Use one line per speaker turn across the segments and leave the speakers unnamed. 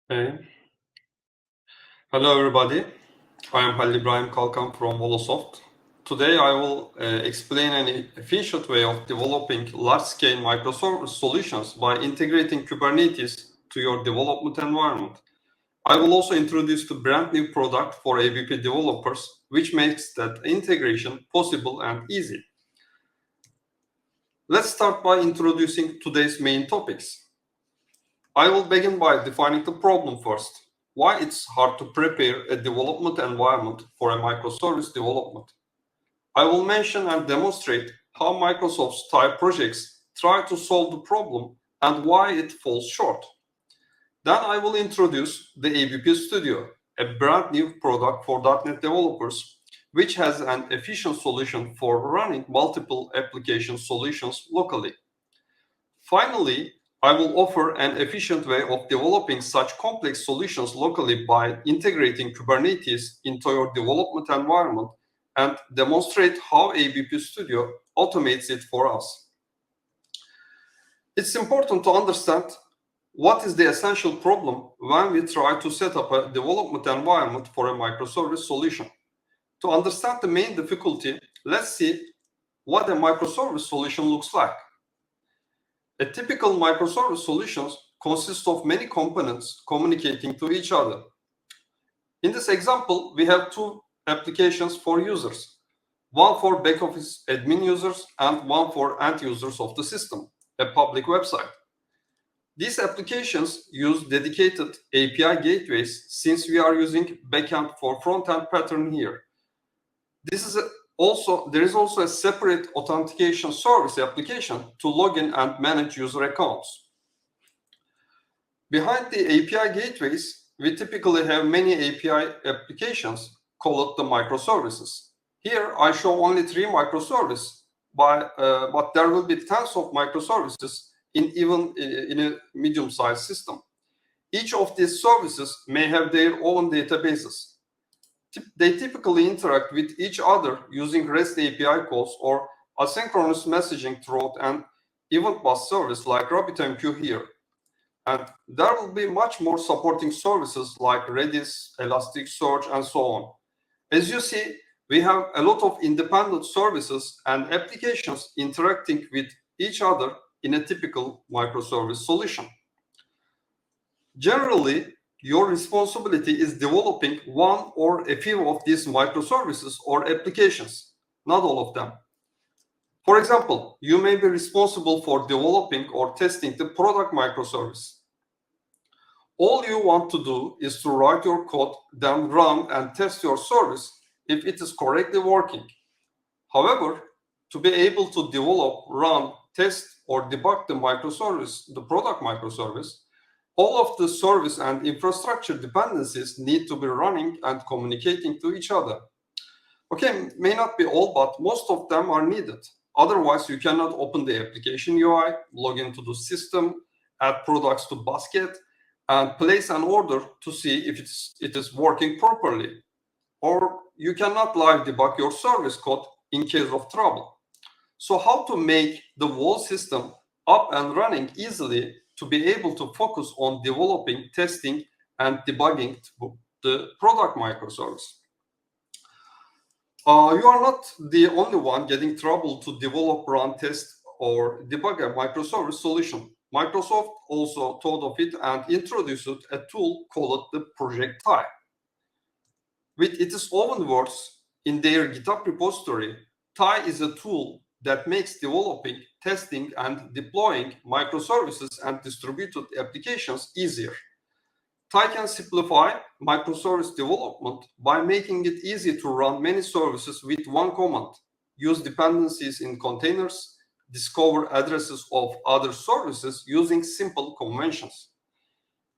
Okay. Hello, everybody. I am Halil Ibrahim Kalkan from Volosoft. Today, I will explain an efficient way of developing large-scale microservice solutions by integrating Kubernetes to your development environment. I will also introduce the brand new product for ABP developers, which makes that integration possible and easy. Let's start by introducing today's main topics. I will begin by defining the problem first. Why it's hard to prepare a development environment for a microservice development. I will mention and demonstrate how Microsoft's type projects try to solve the problem and why it falls short. Then I will introduce the ABP Studio, a brand new product for .NET developers, which has an efficient solution for running multiple application solutions locally. Finally, I will offer an efficient way of developing such complex solutions locally by integrating Kubernetes into your development environment and demonstrate how ABP Studio automates it for us. It's important to understand what is the essential problem when we try to set up a development environment for a microservice solution. To understand the main difficulty, let's see what a microservice solution looks like. A typical microservice solution consists of many components communicating to each other. In this example, we have two applications for users, one for back-office admin users and one for end users of the system, a public website. These applications use dedicated API gateways since we are using backend for front-end pattern here. There is also a separate authentication service application to log in and manage user accounts. Behind the API gateways, we typically have many API applications called the microservices. Here, I show only 3 microservices, but there will be tens of microservices in a medium-sized system. Each of these services may have their own databases. They typically interact with each other using REST API calls or asynchronous messaging through an event bus service like RabbitMQ here. And there will be much more supporting services like Redis, Elasticsearch, and so on. As you see, we have a lot of independent services and applications interacting with each other in a typical microservice solution. Generally, your responsibility is developing one or a few of these microservices or applications, not all of them. For example, you may be responsible for developing or testing the product microservice. All you want to do is to write your code, then run and test your service if it is correctly working. However, to be able to develop, run, test, or debug the product microservice, all of the service and infrastructure dependencies need to be running and communicating to each other. Okay, may not be all, but most of them are needed. Otherwise, you cannot open the application UI, log into the system, add products to basket, and place an order to see if it is working properly. Or you cannot live debug your service code in case of trouble. So how to make the whole system up and running easily to be able to focus on developing, testing, and debugging the product microservice. You are not the only one getting trouble to develop, run, test, or debug a microservice solution. Microsoft also thought of it and introduced a tool called the Project Tie. With its own words in their GitHub repository, Tie is a tool that makes developing, testing, and deploying microservices and distributed applications easier. Tie can simplify microservice development by making it easy to run many services with one command, use dependencies in containers, discover addresses of other services using simple conventions.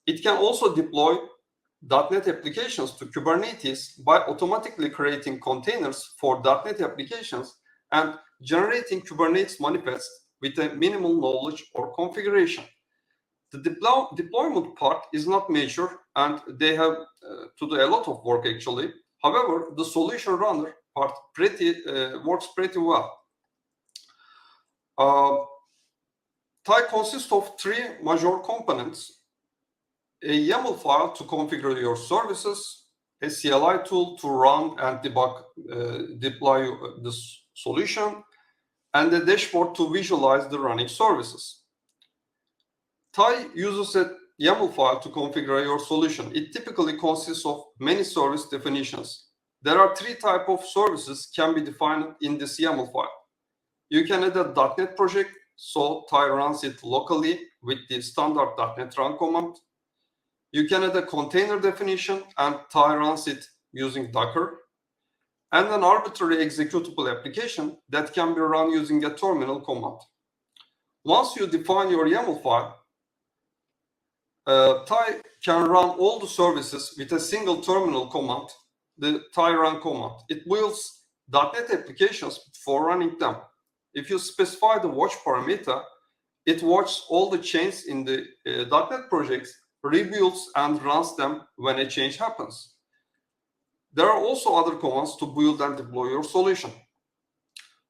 It can also deploy .NET applications to Kubernetes by automatically creating containers for .NET applications and generating Kubernetes manifests with a minimal knowledge or configuration. The deployment part is not major and they have to do a lot of work actually. However, the solution runner part works pretty well. Tie consists of 3 major components. a YAML file to configure your services, a CLI tool to run and deploy the solution, and a dashboard to visualize the running services. TIE uses a YAML file to configure your solution. It typically consists of many service definitions. There are three types of services can be defined in this YAML file. You can add a .NET project, so TIE runs it locally with the standard .NET run command. You can add a container definition and TIE runs it using Docker, and an arbitrary executable application that can be run using a terminal command. Once you define your YAML file, TIE can run all the services with a single terminal command, the TIE run command. It builds .NET applications before running them. If you specify the watch parameter, it watches all the changes in the .NET projects, rebuilds and runs them when a change happens. There are also other commands to build and deploy your solution.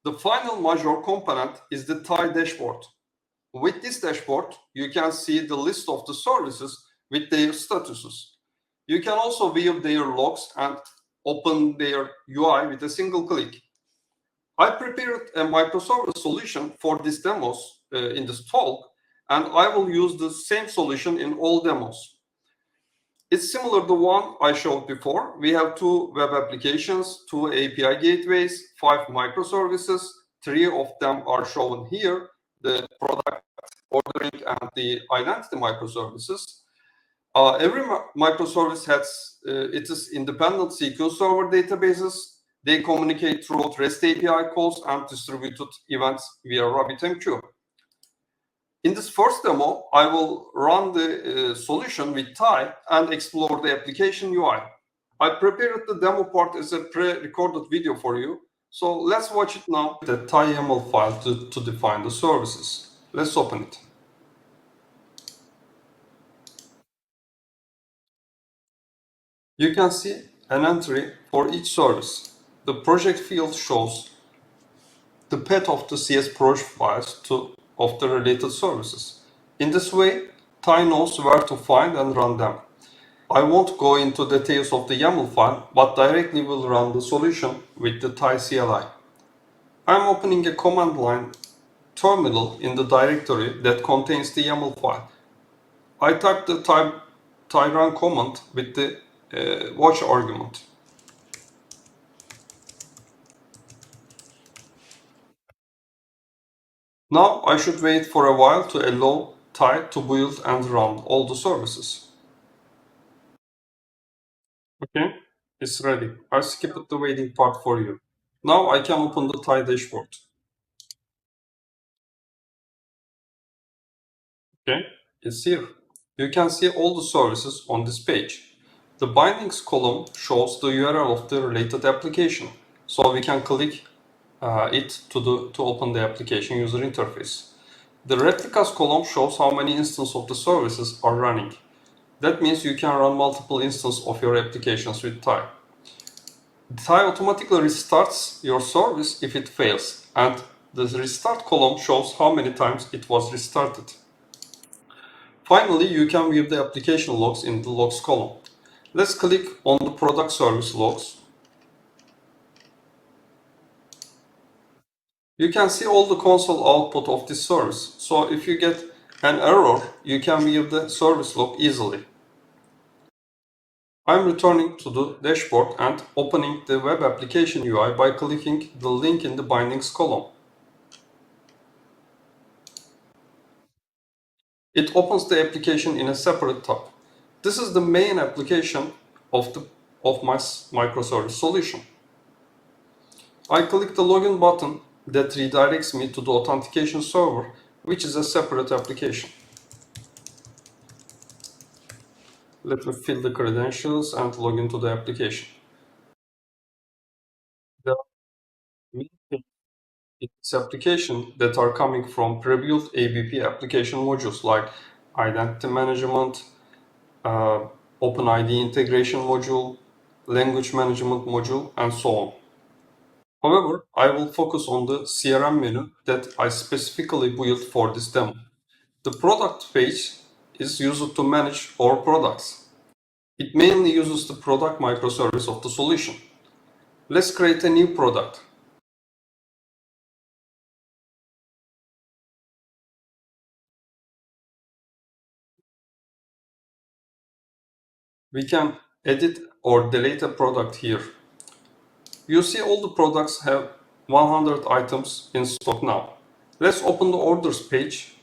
The final major component is the TIE dashboard. With this dashboard, you can see the list of the services with their statuses. You can also view their logs and open their UI with a single click. I prepared a microservice solution for these demos in this talk, and I will use the same solution in all demos. It's similar to the one I showed before. We have 2 web applications, 2 API gateways, 5 microservices. 3 of them are shown here, the product ordering and the identity microservices. Every microservice has its independent SQL Server databases. They communicate through REST API calls and distributed events via RabbitMQ. In this first demo, I will run the solution with TIE and explore the application UI. I prepared the demo part as a pre-recorded video for you, so let's watch it now. The TIE YAML file to define the services. Let's open it. You can see an entry for each service. The project field shows the path of the CS project files of the related services. In this way, TIE knows where to find and run them. I won't go into details of the YAML file, but directly will run the solution with the TIE CLI. I'm opening a command line terminal in the directory that contains the YAML file. I type the TIE run command with the watch argument. Now I should wait for a while to allow TIE to build and run all the services. Okay, it's ready. I skipped the waiting part for you. Now I can open the TIE dashboard. Okay, it's here. You can see all the services on this page. The bindings column shows the URL of the related application, so we can click it to open the application user interface. The replicas column shows how many instances of the services are running. That means you can run multiple instances of your applications with TIE. TIE automatically restarts your service if it fails, and the restart column shows how many times it was restarted. Finally, you can view the application logs in the logs column. Let's click on the product service logs. You can see all the console output of this service. So if you get an error, you can view the service log easily. I'm returning to the dashboard and opening the web application UI by clicking the link in the bindings column. It opens the application in a separate tab. This is the main application of my microservice solution. I click the login button that redirects me to the authentication server, which is a separate application. Let me fill the credentials and log into the application. There are many things in this application that are coming from pre-built ABP application modules like identity management, OpenID integration module, language management module, and so on. However, I will focus on the CRM menu that I specifically built for this demo. The product page is used to manage our products. It mainly uses the product microservice of the solution. Let's create a new product. We can edit or delete a product here. You see all the products have 100 items in stock now. Let's open the orders page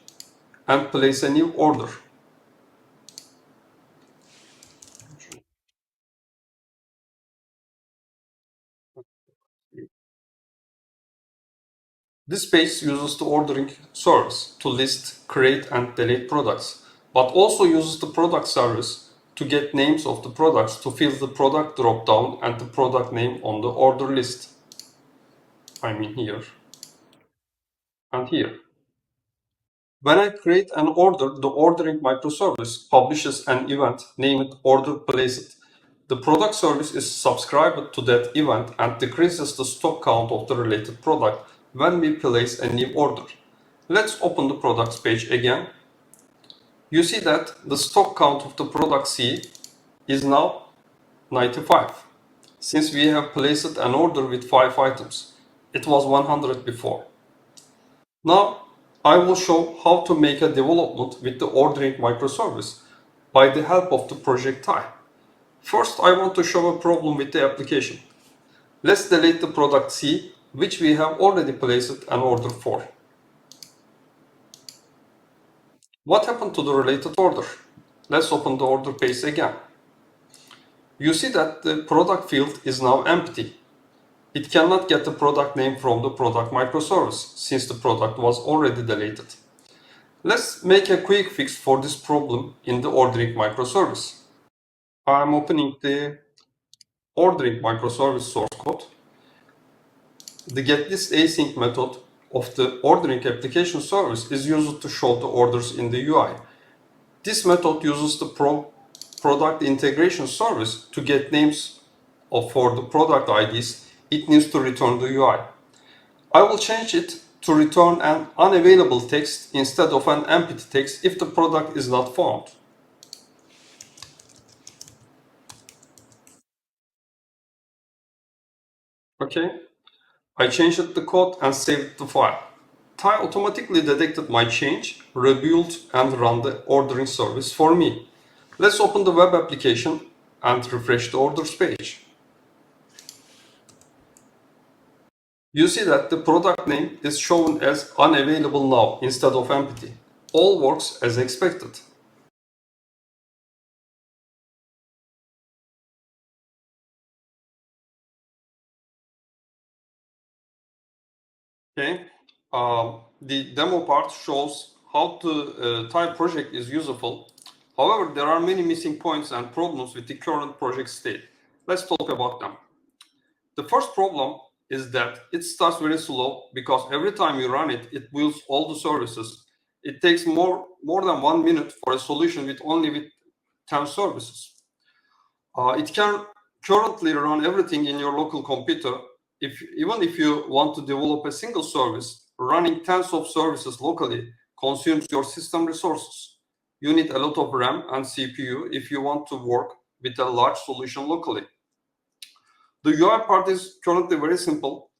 and place a new order. This page uses the ordering service to list, create, and delete products, but also uses the product service to get names of the products to fill the product drop-down and the product name on the order list. I mean here and here. When I create an order, the ordering microservice publishes an event named order placed. The product service is subscribed to that event and decreases the stock count of the related product when we place a new order. Let's open the products page again. You see that the stock count of the product C is now 95. Since we have placed an order with 5 items, it was 100 before. Now, I will show how to make a development with the ordering microservice by the help of the project type. First, I want to show a problem with the application. Let's delete the product C, which we have already placed an order for. What happened to the related order? Let's open the order page again. You see that the product field is now empty. It cannot get the product name from the product microservice since the product was already deleted. Let's make a quick fix for this problem in the ordering microservice. I'm opening the ordering microservice source code. The getListAsync method of the ordering application service is used to show the orders in the UI. This method uses the product integration service to get names for the product IDs it needs to return the UI. I will change it to return an unavailable text instead of an empty text if the product is not found. Okay, I changed the code and saved the file. Thai automatically detected my change, rebuilt and ran the ordering service for me. Let's open the web application and refresh the orders page. You see that the product name is shown as unavailable now instead of empty. All works as expected. Okay, the demo part shows how the Thai project is useful. However, there are many missing points and problems with the current project state. Let's talk about them. The first problem is that it starts very slow because every time you run it, it builds all the services. It takes more than 1 minute for a solution with only 10 services. It can currently run everything in your local computer. Even if you want to develop a single service, running tens of services locally consumes your system resources. You need a lot of RAM and CPU if you want to work with a large solution locally. The UI part is currently very simple.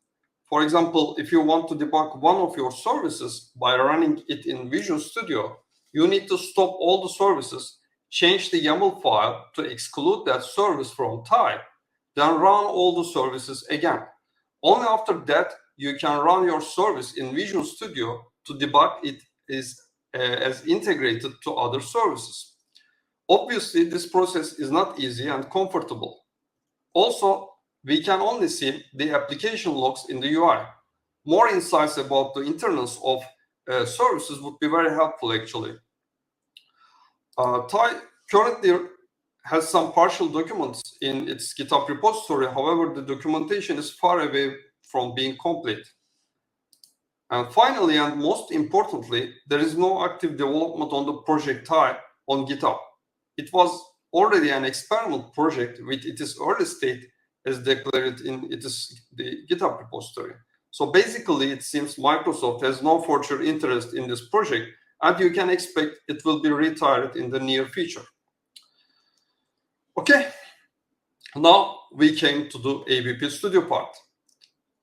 For example, if you want to debug one of your services by running it in Visual Studio, you need to stop all the services, change the YAML file to exclude that service from Thai, then run all the services again. Only after that, you can run your service in Visual Studio to debug it as integrated to other services. Obviously, this process is not easy and comfortable. Also, we can only see the application logs in the UI. More insights about the internals of services would be very helpful, actually. Thai currently has some partial documents in its GitHub repository. However, the documentation is far away from being complete. And finally, and most importantly, there is no active development on the project Thai on GitHub. It was already an experiment project with its early state as declared in the GitHub repository. So basically, it seems Microsoft has no further interest in this project and you can expect it will be retired in the near future. Okay, now we came to the ABP Studio part.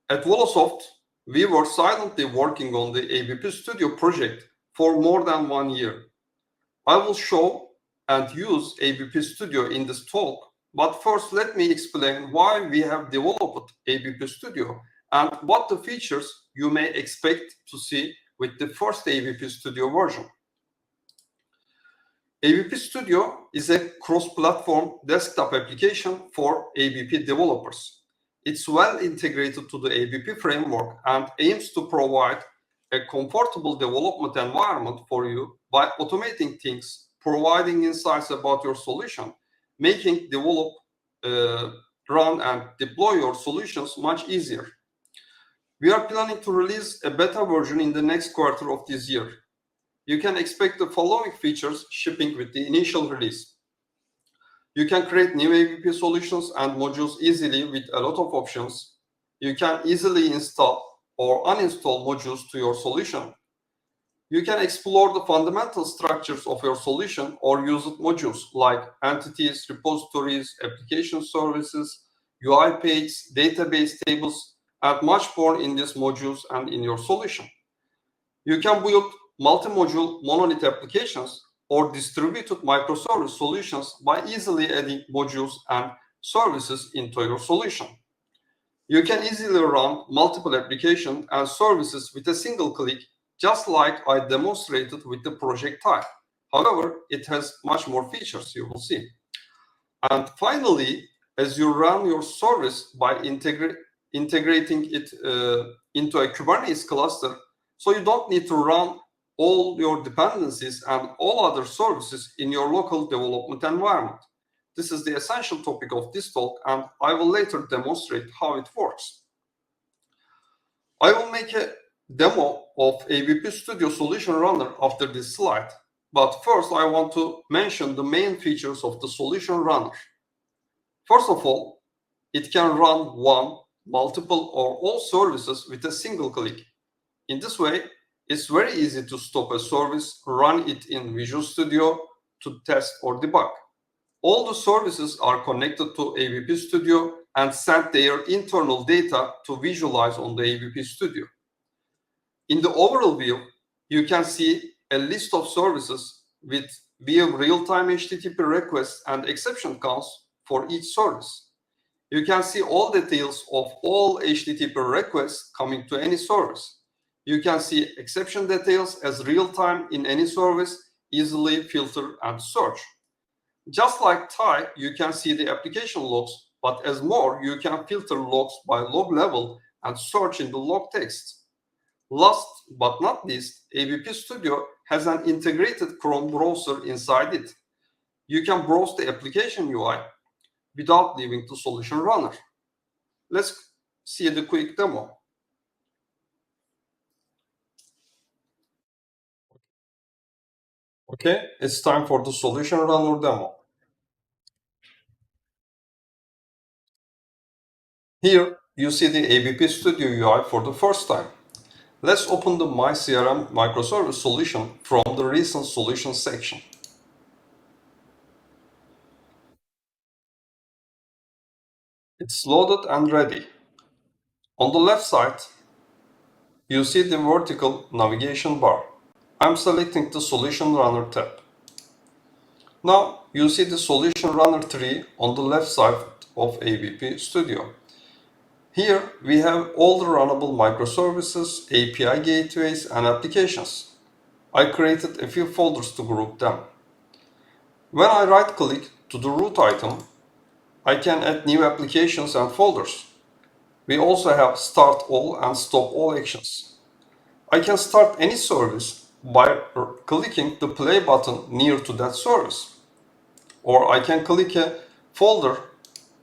At Volosoft, we were silently working on the ABP Studio project for more than 1 year. I will show and use ABP Studio in this talk, but first let me explain why we have developed ABP Studio and what the features you may expect to see with the first ABP Studio version. ABP Studio is a cross-platform desktop application for ABP developers. It's well integrated to the ABP framework and aims to provide a comfortable development environment for you by automating things, providing insights about your solution, making develop, run, and deploy your solutions much easier. We are planning to release a beta version in the next quarter of this year. You can expect the following features shipping with the initial release. You can create new ABP solutions and modules easily with a lot of options. You can easily install or uninstall modules to your solution. You can explore the fundamental structures of your solution or use modules like entities, repositories, application services, UI pages, database tables, and much more in these modules and in your solution. You can build multi-module monolith applications or distributed microservice solutions by easily adding modules and services into your solution. You can easily run multiple applications and services with a single click, just like I demonstrated with the project type. However, it has much more features, you will see. And finally, as you run your service by integrating it into a Kubernetes cluster, so you don't need to run all your dependencies and all other services in your local development environment. This is the essential topic of this talk, and I will later demonstrate how it works. I will make a demo of ABP Studio Solution Runner after this slide, but first I want to mention the main features of the Solution Runner. First of all, it can run one, multiple, or all services with a single click. In this way, it's very easy to stop a service, run it in Visual Studio to test or debug. All the services are connected to ABP Studio and send their internal data to visualize on the ABP Studio. In the overall view, you can see a list of services with view real-time HTTP requests and exception counts for each service. You can see all details of all HTTP requests coming to any service. You can see exception details as real-time in any service, easily filter and search. Just like TIE, you can see the application logs, but as more, you can filter logs by log level and search in the log text. Last but not least, ABP Studio has an integrated Chrome browser inside it. You can browse the application UI without leaving the Solution Runner. Let's see the quick demo. Okay, it's time for the Solution Runner demo. Here, you see the ABP Studio UI for the first time. Let's open the My CRM microservice solution from the recent solutions section. It's loaded and ready. On the left side, you see the vertical navigation bar. I'm selecting the Solution Runner tab. Now you see the Solution Runner tree on the left side of ABP Studio. Here we have all the runnable microservices, API gateways, and applications. I created a few folders to group them. When I right-click to the root item, I can add new applications and folders. We also have Start All and Stop All actions. I can start any service by clicking the play button near to that service. Or I can click a folder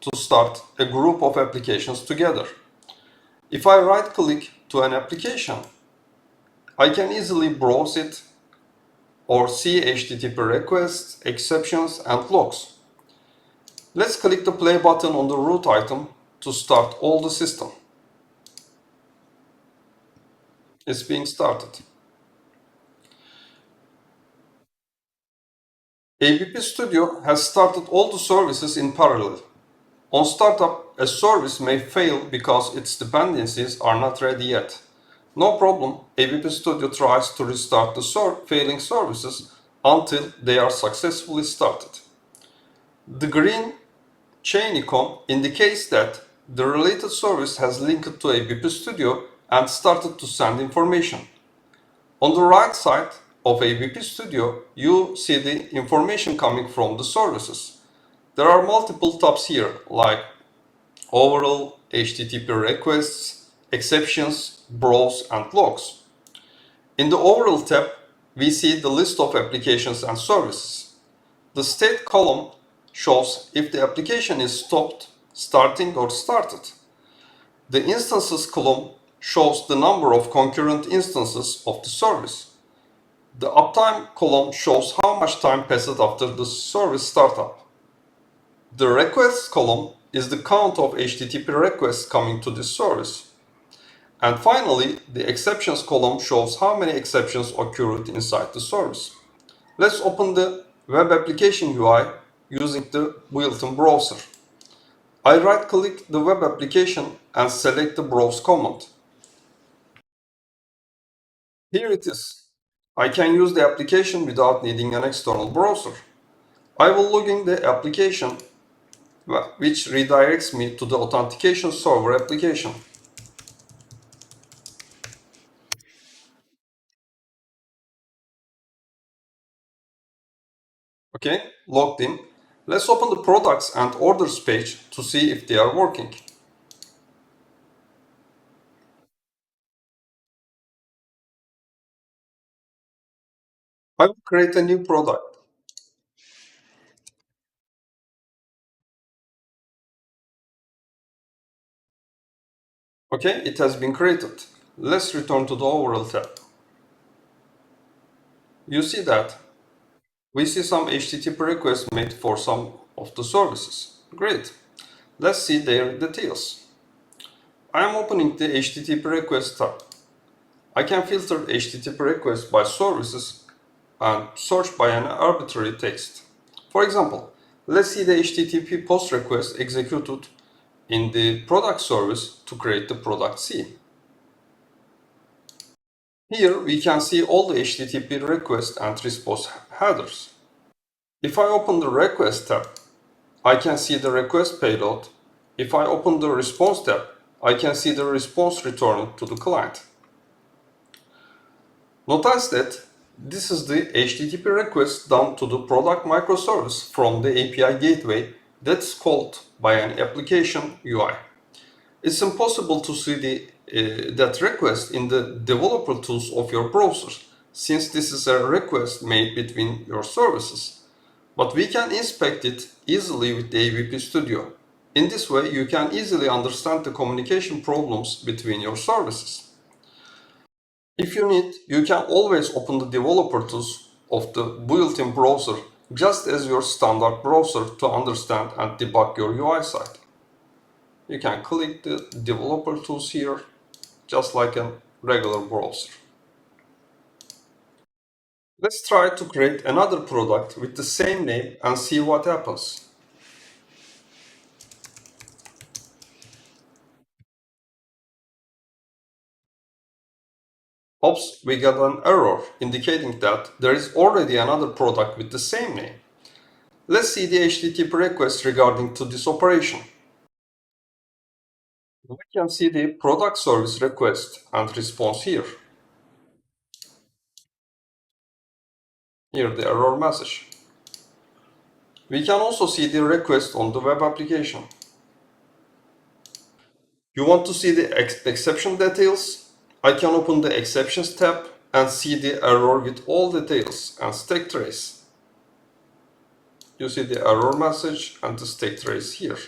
to start a group of applications together. If I right-click to an application, I can easily browse it or see HTTP requests, exceptions, and logs. Let's click the play button on the root item to start all the system. It's being started. ABP Studio has started all the services in parallel. On startup, a service may fail because its dependencies are not ready yet. No problem, ABP Studio tries to restart the failing services until they are successfully started. The green chain icon indicates that the related service has linked to ABP Studio and started to send information. On the right side of ABP Studio, you see the information coming from the services. There are multiple tabs here, like overall, HTTP requests, exceptions, browse, and logs. In the overall tab, we see the list of applications and services. The state column shows if the application is stopped, starting, or started. The instances column shows the number of concurrent instances of the service. The uptime column shows how much time passed after the service startup. The requests column is the count of HTTP requests coming to this service. And finally, the exceptions column shows how many exceptions occurred inside the service. Let's open the web application UI using the built-in browser. I right-click the web application and select the browse command. Here it is. I can use the application without needing an external browser. I will log in the application, which redirects me to the authentication server application. Okay, logged in. Let's open the products and orders page to see if they are working. I will create a new product. Okay, it has been created. Let's return to the overall tab. You see that we see some HTTP requests made for some of the services. Great. Let's see their details. I am opening the HTTP request tab. I can filter HTTP requests by services and search by an arbitrary text. For example, let's see the HTTP post request executed in the product service to create the product C. Here we can see all the HTTP request and response headers. If I open the request tab, I can see the request payload. If I open the response tab, I can see the response returned to the client. Notice that this is the HTTP request done to the product microservice from the API gateway that's called by an application UI. It's impossible to see that request in the developer tools of your browser, since this is a request made between your services. But we can inspect it easily with the ABP Studio. In this way, you can easily understand the communication problems between your services. If you need, you can always open the developer tools of the built-in browser just as your standard browser to understand and debug your UI site. You can click the developer tools here, just like a regular browser. Let's try to create another product with the same name and see what happens. Oops, we got an error indicating that there is already another product with the same name. Let's see the HTTP request regarding to this operation. We can see the product service request and response here. Here the error message. We can also see the request on the web application. You want to see the exception details? I can open the exceptions tab and see the error with all details and stack trace. You see the error message and the stack trace here.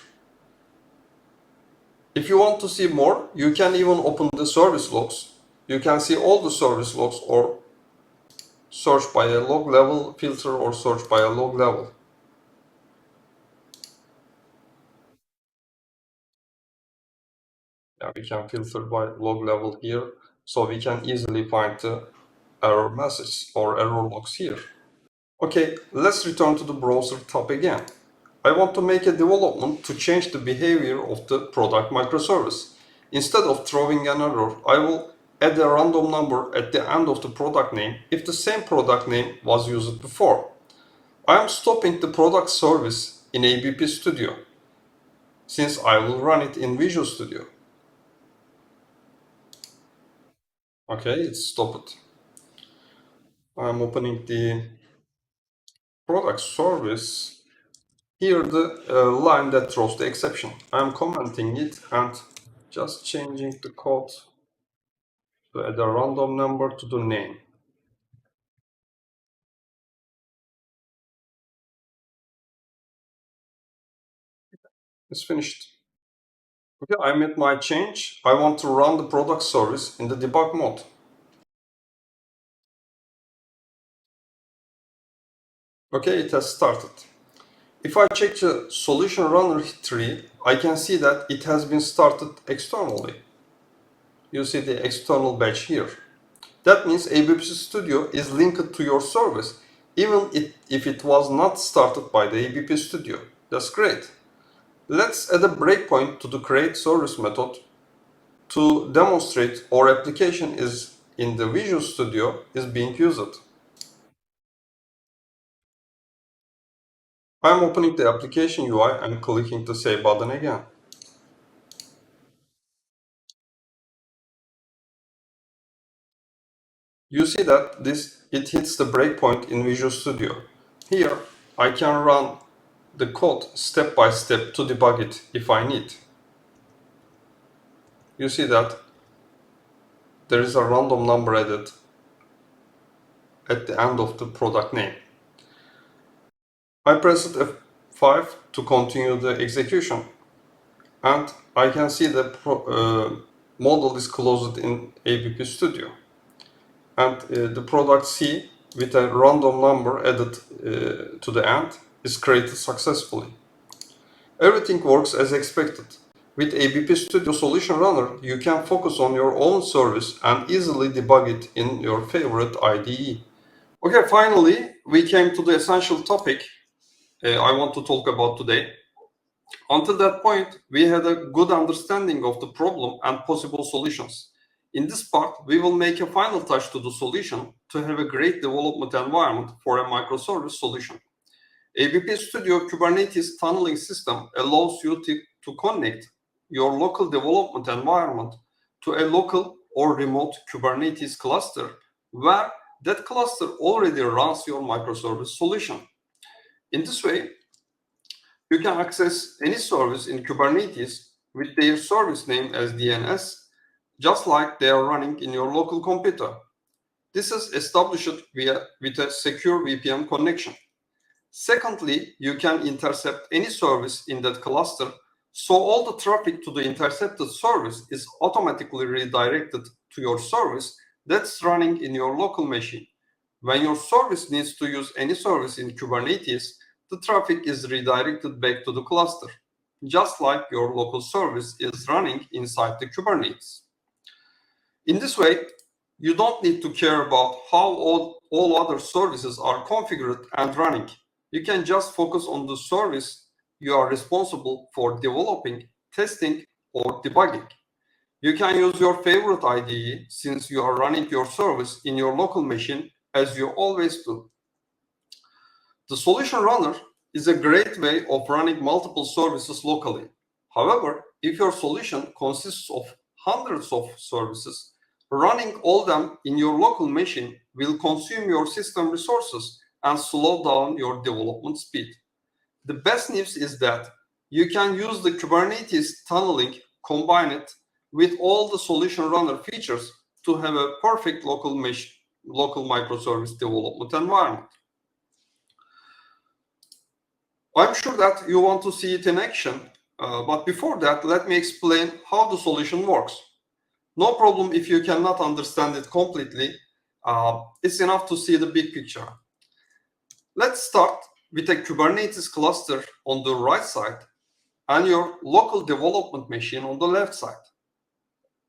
If you want to see more, you can even open the service logs. You can see all the service logs or search by a log level filter or search by a log level. Yeah, we can filter by log level here, so we can easily find the error message or error logs here. Okay, let's return to the browser tab again. I want to make a development to change the behavior of the product microservice. Instead of throwing an error, I will add a random number at the end of the product name if the same product name was used before. I am stopping the product service in ABP Studio since I will run it in Visual Studio. Okay, it's stopped. I'm opening the product service. Here the line that throws the exception. I'm commenting it and just changing the code to add a random number to the name. It's finished. Okay, I made my change. I want to run the product service in the debug mode. Okay, it has started. If I check the solution runner tree, I can see that it has been started externally. You see the external badge here. That means ABP Studio is linked to your service, even if it was not started by the ABP Studio. That's great. Let's add a breakpoint to the create service method to demonstrate our application is in the Visual Studio is being used. I'm opening the application UI and clicking the Save button again. You see that it hits the breakpoint in Visual Studio. Here, I can run the code step by step to debug it if I need. You see that there is a random number added at the end of the product name. I pressed F5 to continue the execution, and I can see the model is closed in ABP Studio. And the product C with a random number added to the end is created successfully. Everything works as expected. With ABP Studio Solution Runner, you can focus on your own service and easily debug it in your favorite IDE. Okay, finally, we came to the essential topic I want to talk about today. Until that point, we had a good understanding of the problem and possible solutions. In this part, we will make a final touch to the solution to have a great development environment for a microservice solution. ABP Studio Kubernetes tunneling system allows you to connect your local development environment to a local or remote Kubernetes cluster where that cluster already runs your microservice solution. In this way, you can access any service in Kubernetes with their service name as DNS, just like they are running in your local computer. This is established with a secure VPN connection. Secondly, you can intercept any service in that cluster, so all the traffic to the intercepted service is automatically redirected to your service that's running in your local machine. When your service needs to use any service in Kubernetes, the traffic is redirected back to the cluster, just like your local service is running inside the Kubernetes. In this way, you don't need to care about how all other services are configured and running. You can just focus on the service you are responsible for developing, testing, or debugging. You can use your favorite IDE since you are running your service in your local machine as you always do. The solution runner is a great way of running multiple services locally. However, if your solution consists of hundreds of services, running all them in your local machine will consume your system resources and slow down your development speed. The best news is that you can use the Kubernetes tunneling, combine it with all the solution runner features to have a perfect local microservice development environment. I'm sure that you want to see it in action, but before that, let me explain how the solution works. No problem if you cannot understand it completely. It's enough to see the big picture. Let's start with a Kubernetes cluster on the right side and your local development machine on the left side.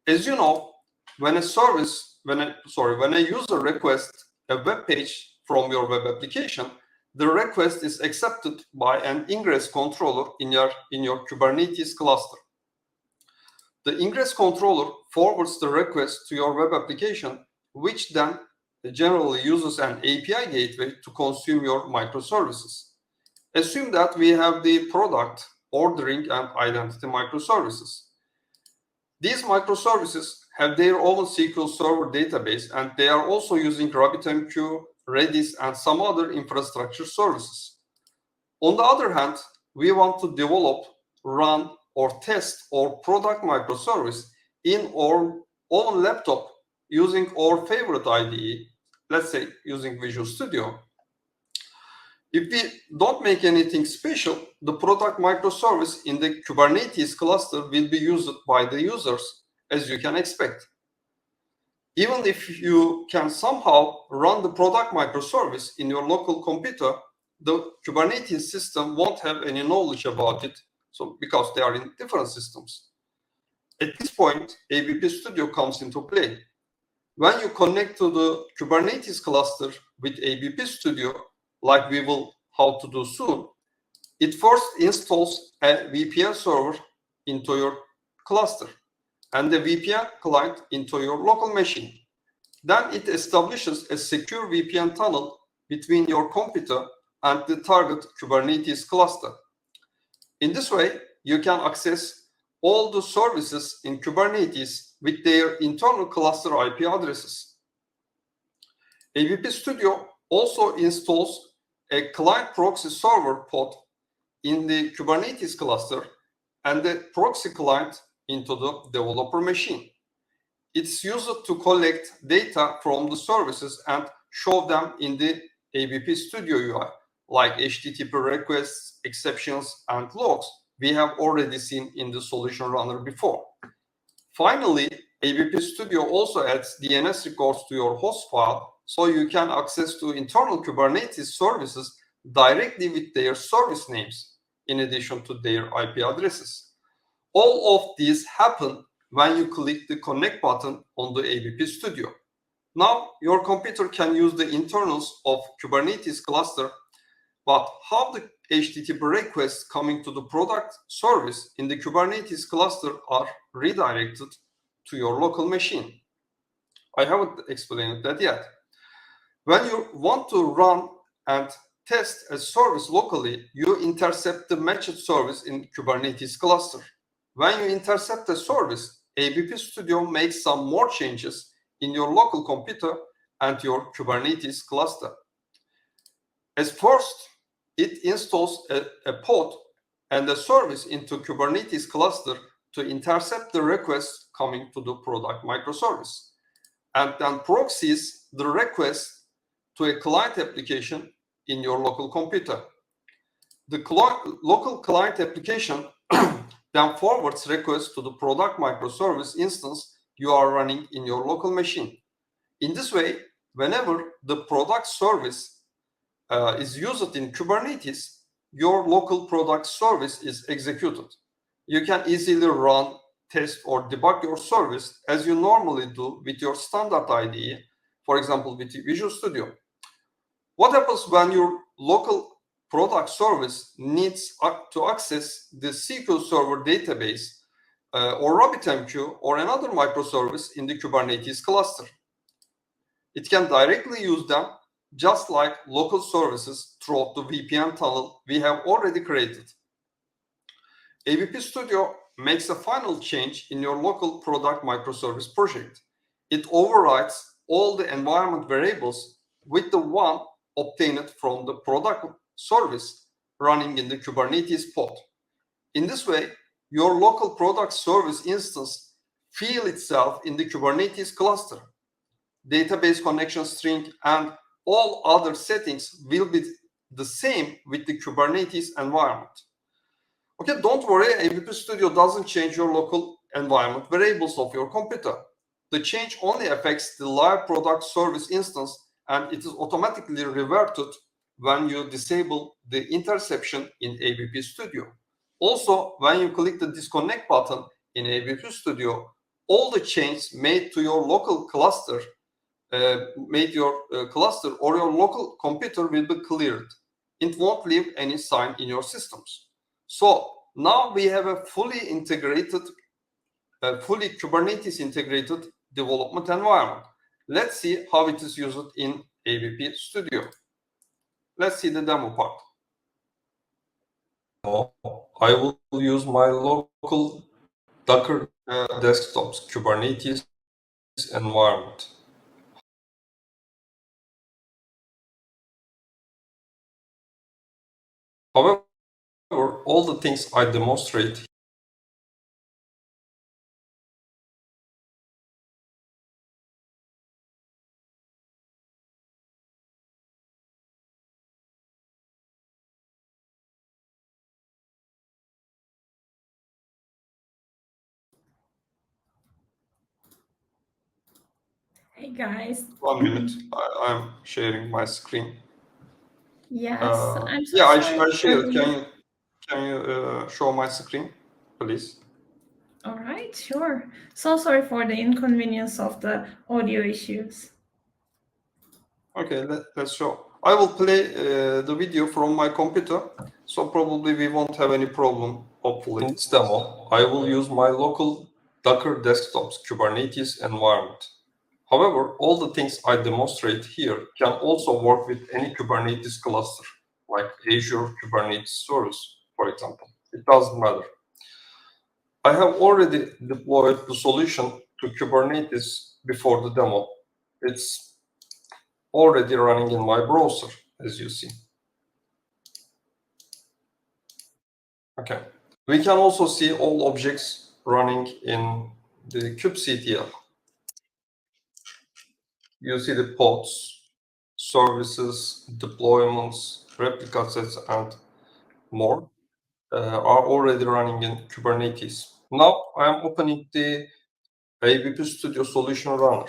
As you know, when a user requests a web page from your web application, the request is accepted by an ingress controller in your Kubernetes cluster. The ingress controller forwards the request to your web application, which then generally uses an API gateway to consume your microservices. Assume that we have the product, ordering, and identity microservices. These microservices have their own SQL Server database, and they are also using RabbitMQ, Redis, and some other infrastructure services. On the other hand, we want to develop, run, or test our product microservice in our own laptop using our favorite IDE, let's say using Visual Studio. If we don't make anything special, the product microservice in the Kubernetes cluster will be used by the users, as you can expect. Even if you can somehow run the product microservice in your local computer, the Kubernetes system won't have any knowledge about it, because they are in different systems. At this point, ABP Studio comes into play. When you connect to the Kubernetes cluster with ABP Studio, like we will how to do soon, it first installs a VPN server into your cluster and the VPN client into your local machine. Then it establishes a secure VPN tunnel between your computer and the target Kubernetes cluster. In this way, you can access all the services in Kubernetes with their internal cluster IP addresses. ABP Studio also installs a client proxy server pod in the Kubernetes cluster and the proxy client into the developer machine. It's used to collect data from the services and show them in the ABP Studio UI, like HTTP requests, exceptions, and logs we have already seen in the solution runner before. Finally, ABP Studio also adds DNS records to your host file, so you can access to internal Kubernetes services directly with their service names, in addition to their IP addresses. All of these happen when you click the Connect button on the ABP Studio. Now, your computer can use the internals of Kubernetes cluster, but how the HTTP requests coming to the product service in the Kubernetes cluster are redirected to your local machine? I haven't explained that yet. When you want to run and test a service locally, you intercept the matched service in Kubernetes cluster. When you intercept a service, ABP Studio makes some more changes in your local computer and your Kubernetes cluster. As first, it installs a pod and a service into Kubernetes cluster to intercept the requests coming to the product microservice, and then proxies the request to a client application in your local computer. The local client application then forwards requests to the product microservice instance you are running in your local machine. In this way, whenever the product service is used in Kubernetes, your local product service is executed. You can easily run, test, or debug your service as you normally do with your standard IDE, for example, with Visual Studio. What happens when your local product service needs to access the SQL Server database or RabbitMQ or another microservice in the Kubernetes cluster? It can directly use them just like local services throughout the VPN tunnel we have already created. ABP Studio makes a final change in your local product microservice project. It overrides all the environment variables with the one obtained from the product service running in the Kubernetes pod. In this way, your local product service instance feels itself in the Kubernetes cluster. Database connection string and all other settings will be the same with the Kubernetes environment. Okay, don't worry, ABP Studio doesn't change your local environment variables of your computer. The change only affects the live product service instance, and it is automatically reverted when you disable the interception in ABP Studio. Also, when you click the disconnect button in ABP Studio, all the changes made to your local cluster, or your local computer will be cleared. it won't leave any sign in your systems. So now we have a fully Kubernetes integrated development environment. Let's see how it is used in ABP Studio. Let's see the demo part. I will use my local Docker desktops Kubernetes environment. However, all the things I demonstrate
Hey guys.
1 minute. I'm sharing my screen.
Yes, I'm so
Yeah, I
sorry for
shared.
the.
Can you show my screen, please?
All right, sure. So sorry for the inconvenience of the audio issues.
Okay, let's show. I will play the video from my computer, so probably we won't have any problem. Hopefully, in this demo, I will use my local Docker desktops Kubernetes environment. However, all the things I demonstrate here can also work with any Kubernetes cluster, like Azure Kubernetes Service, for example. It doesn't matter. I have already deployed the solution to Kubernetes before the demo. It's already running in my browser, as you see. Okay. We can also see all objects running in the kubectl. You see the pods, services, deployments, replica sets, and more are already running in Kubernetes. Now I am opening the ABP Studio Solution Runner.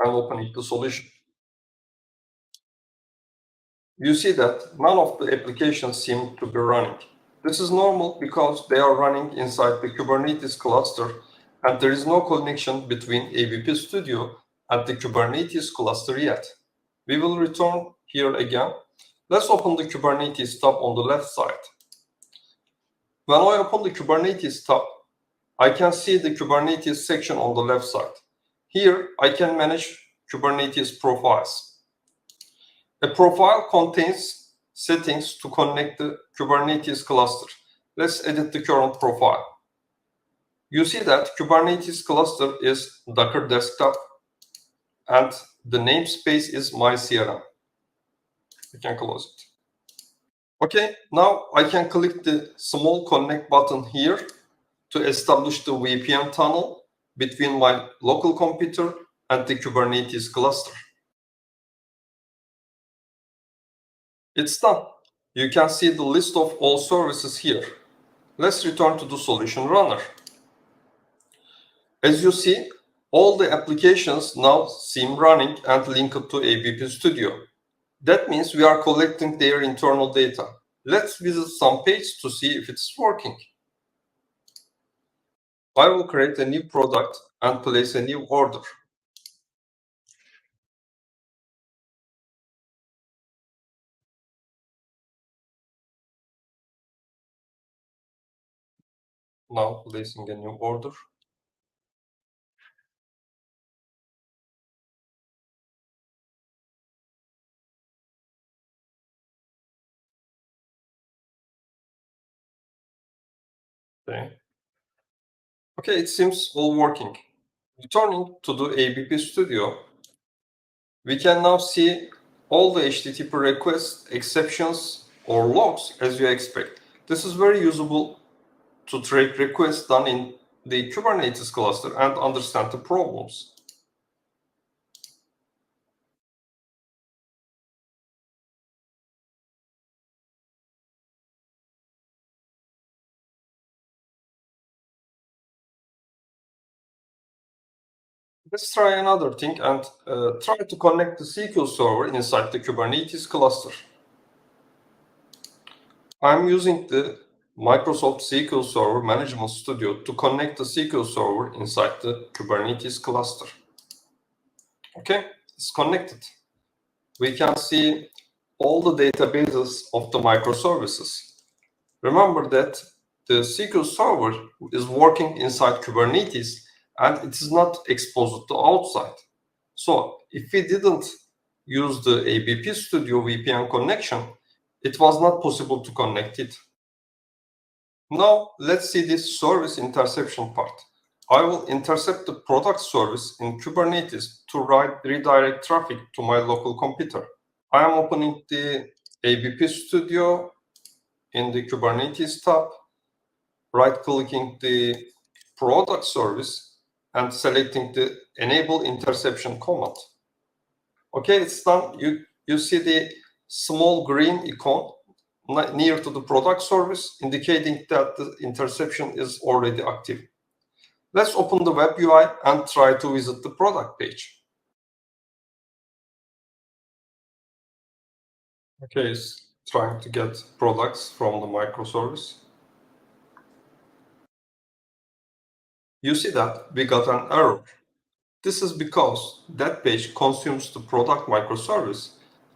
I'm opening the solution. You see that none of the applications seem to be running. This is normal because they are running inside the Kubernetes cluster and there is no connection between ABP Studio and the Kubernetes cluster yet. We will return here again. Let's open the Kubernetes tab on the left side. When I open the Kubernetes tab, I can see the Kubernetes section on the left side. Here, I can manage Kubernetes profiles. A profile contains settings to connect the Kubernetes cluster. Let's edit the current profile. You see that Kubernetes cluster is Docker desktop and the namespace is myCRM. We can close it. Okay, now I can click the small connect button here to establish the VPN tunnel between my local computer and the Kubernetes cluster. It's done. You can see the list of all services here. Let's return to the solution runner. As you see, all the applications now seem running and linked to ABP Studio. That means we are collecting their internal data. Let's visit some page to see if it's working. I will create a new product and place a new order. Now placing a new order. Okay, it seems all working. Returning to the ABP Studio, we can now see all the HTTP requests, exceptions, or logs as you expect. This is very usable to track requests done in the Kubernetes cluster and understand the problems. Let's try another thing and try to connect the SQL Server inside the Kubernetes cluster. I'm using the Microsoft SQL Server Management Studio to connect the SQL Server inside the Kubernetes cluster. Okay, it's connected. we can see all the databases of the microservices. Remember that the SQL Server is working inside Kubernetes and it is not exposed to outside. So if we didn't use the ABP Studio VPN connection, it was not possible to connect it. Now let's see this service interception part. I will intercept the product service in Kubernetes to redirect traffic to my local computer. I am opening the ABP Studio in the Kubernetes tab, right-clicking the product service and selecting the enable interception command. Okay, it's done. You see the small green icon near to the product service indicating that the interception is already active. Let's open the web UI and try to visit the product page. Okay, it's trying to get products from the microservice. You see that we got an error. This is because that page consumes the product microservice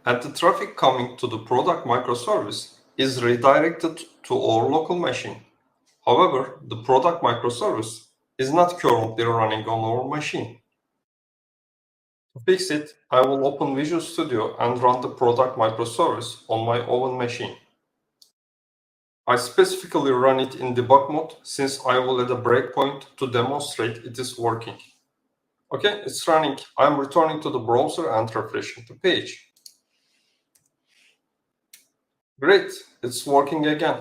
and the traffic coming to the product microservice is redirected to our local machine. However, the product microservice is not currently running on our machine. To fix it, I will open Visual Studio and run the product microservice on my own machine. I specifically run it in debug mode since I will add a breakpoint to demonstrate it is working. Okay, it's running. I'm returning to the browser and refreshing the page. Great, it's working again.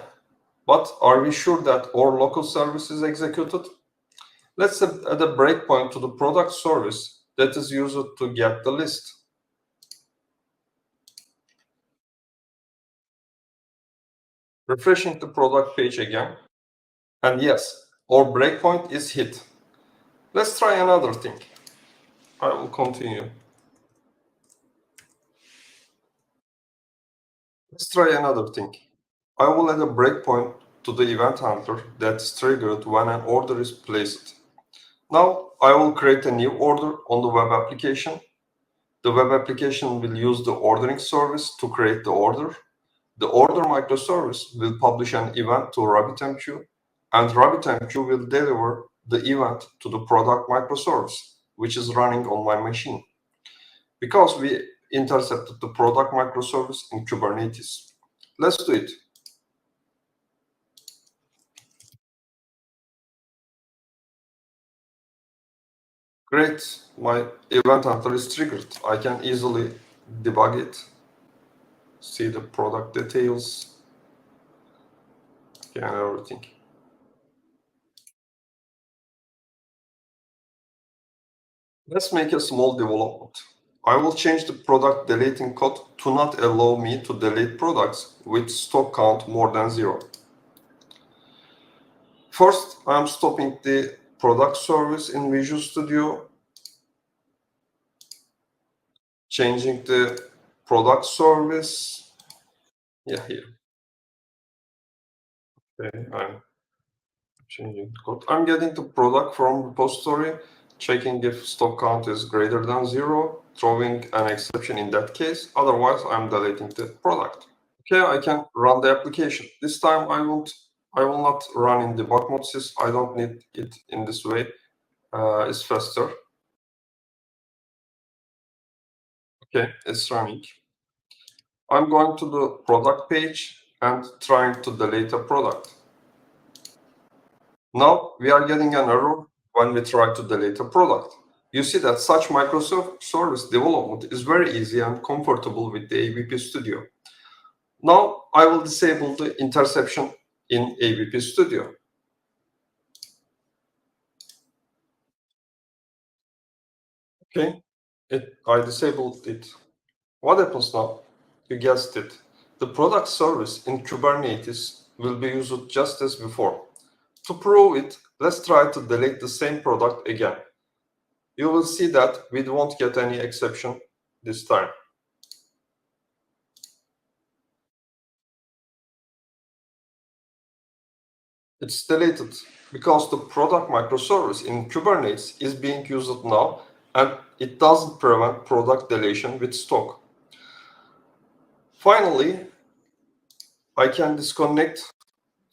But are we sure that our local service is executed? Let's add a breakpoint to the product service that is used to get the list. Refreshing the product page again. And yes, our breakpoint is hit. Let's try another thing. I will continue. Let's try another thing. I will add a breakpoint to the event handler that's triggered when an order is placed. Now I will create a new order on the web application. The web application will use the ordering service to create the order. The order microservice will publish an event to RabbitMQ, and RabbitMQ will deliver the event to the product microservice, which is running on my machine. Because we intercepted the product microservice in Kubernetes. Let's do it. Great, my event handler is triggered. I can easily debug it, see the product details, and everything. Let's make a small development. I will change the product deleting code to not allow me to delete products with stock count more than 0. First, I'm stopping the product service in Visual Studio, changing the product service. Yeah, here. Okay, I'm changing the code. I'm getting the product from repository, checking if stock count is greater than 0, throwing an exception in that case. Otherwise, I'm deleting the product. Okay, I can run the application. This time I will not run in debug mode since I don't need it in this way. It's faster. Okay, it's running. I'm going to the product page and trying to delete a product. Now we are getting an error when we try to delete a product. You see that such microservice development is very easy and comfortable with the ABP Studio. Now I will disable the interception in ABP Studio. Okay, I disabled it. What happens now? You guessed it. The product service in Kubernetes will be used just as before. To prove it, let's try to delete the same product again. You will see that we won't get any exception this time. It's deleted because the product microservice in Kubernetes is being used now and it doesn't prevent product deletion with stock. Finally, I can disconnect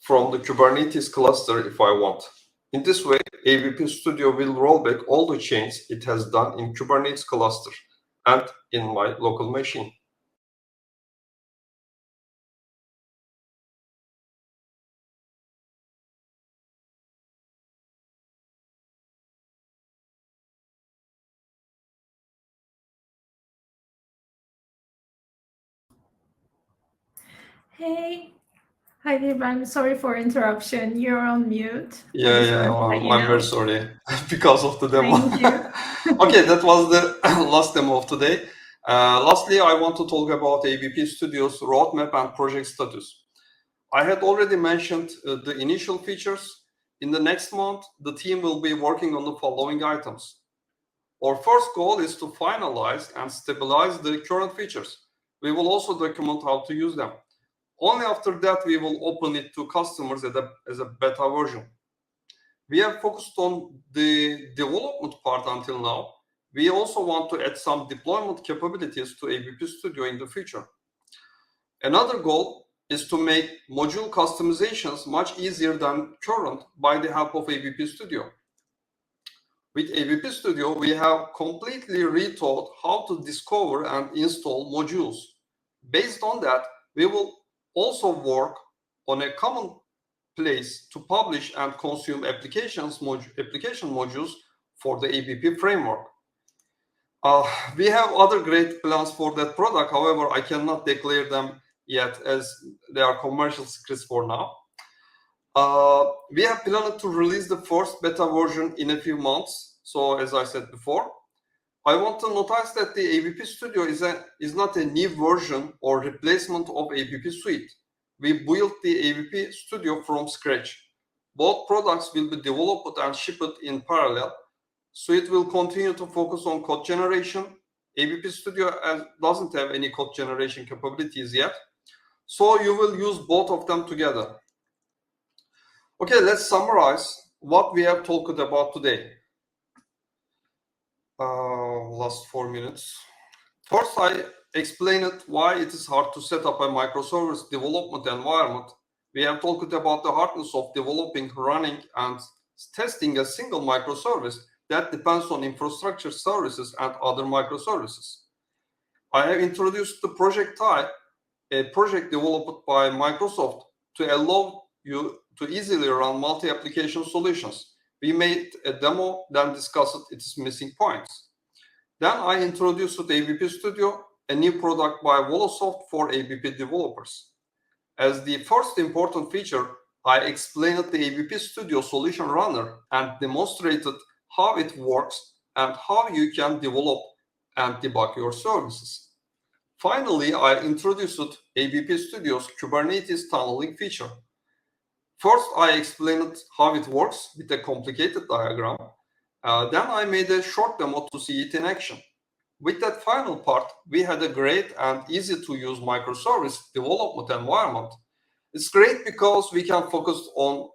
from the Kubernetes cluster if I want. In this way, ABP Studio will roll back all the changes it has done in Kubernetes cluster and in my local machine.
Hey, hi, Dib. I'm sorry for interruption. You're on mute. I just wanted to let you
I'm
know.
very sorry because of the demo.
Thank you.
Okay, that was the last demo of today. Lastly, I want to talk about ABP Studio's roadmap and project status. I had already mentioned the initial features. In the next month, the team will be working on the following items. Our first goal is to finalize and stabilize the current features. We will also document how to use them. Only after that, we will open it to customers as a beta version. We have focused on the development part until now. We also want to add some deployment capabilities to ABP Studio in the future. Another goal is to make module customizations much easier than current by the help of ABP Studio. With ABP Studio, we have completely rethought how to discover and install modules. Based on that, we will also work on a common place to publish and consume application modules for the ABP framework. We have other great plans for that product. However, I cannot declare them yet as they are commercial secrets for now. We have planned to release the first beta version in a few months. So as I said before, I want to notice that the ABP Studio is not a new version or replacement of ABP Suite. We built the ABP Studio from scratch. Both products will be developed and shipped in parallel. Suite will continue to focus on code generation. ABP Studio doesn't have any code generation capabilities yet. So you will use both of them together. Okay, let's summarize what we have talked about today. Last 4 minutes. First, I explained why it is hard to set up a microservice development environment. We have talked about the hardness of developing, running, and testing a single microservice that depends on infrastructure services and other microservices. I have introduced the project type, a project developed by Microsoft to allow you to easily run multi-application solutions. We made a demo, then discussed its missing points. Then I introduced ABP Studio, a new product by Volosoft for ABP developers. As the first important feature, I explained the ABP Studio Solution Runner and demonstrated how it works and how you can develop and debug your services. Finally, I introduced ABP Studio's Kubernetes tunneling feature. First, I explained how it works with a complicated diagram. Then I made a short demo to see it in action. With that final part, we had a great and easy to use microservice development environment. It's great because we can focus on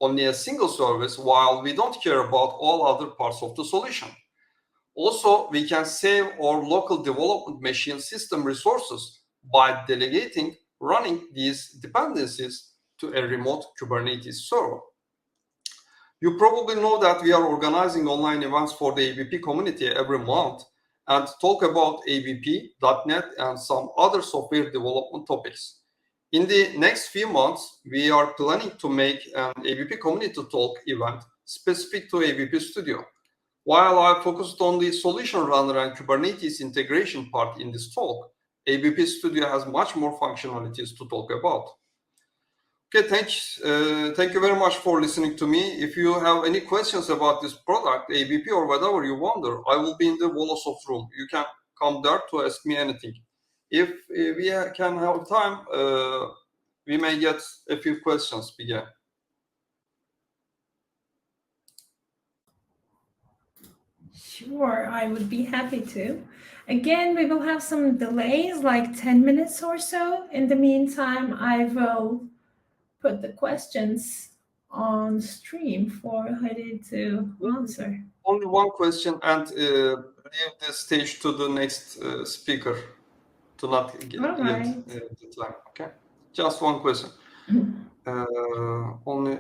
only a single service while we don't care about all other parts of the solution. Also, we can save our local development machine system resources by delegating running these dependencies to a remote Kubernetes server. You probably know that we are organizing online events for the ABP community every month and talk about abp.net and some other software development topics. In the next few months, we are planning to make an ABP community talk event specific to ABP Studio. While I focused on the solution runner and Kubernetes integration part in this talk, ABP Studio has much more functionalities to talk about. Okay, thank you very much for listening to me. If you have any questions about this product, ABP, or whatever you wonder, I will be in the Volosoft room. You can come there to ask me anything. If we can have time, we may get a few questions began.
Sure, I would be happy to. Again, we will have some delays, like 10 minutes or so. In the meantime, I will put the questions on stream for Heidi to answer.
Only one question and leave the stage to the next speaker to not yield the time. Okay, just one question. Only.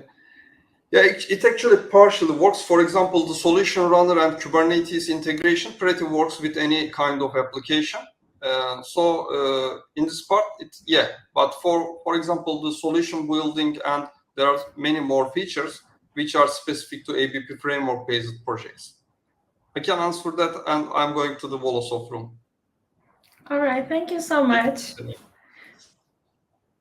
Yeah, it actually partially works. For example, the solution runner and Kubernetes integration pretty works with any kind of application. In this part, but for example, the solution building, and there are many more features which are specific to ABP framework-based projects. I can answer that, and I'm going to the Volosoft room.
All right, thank you so much.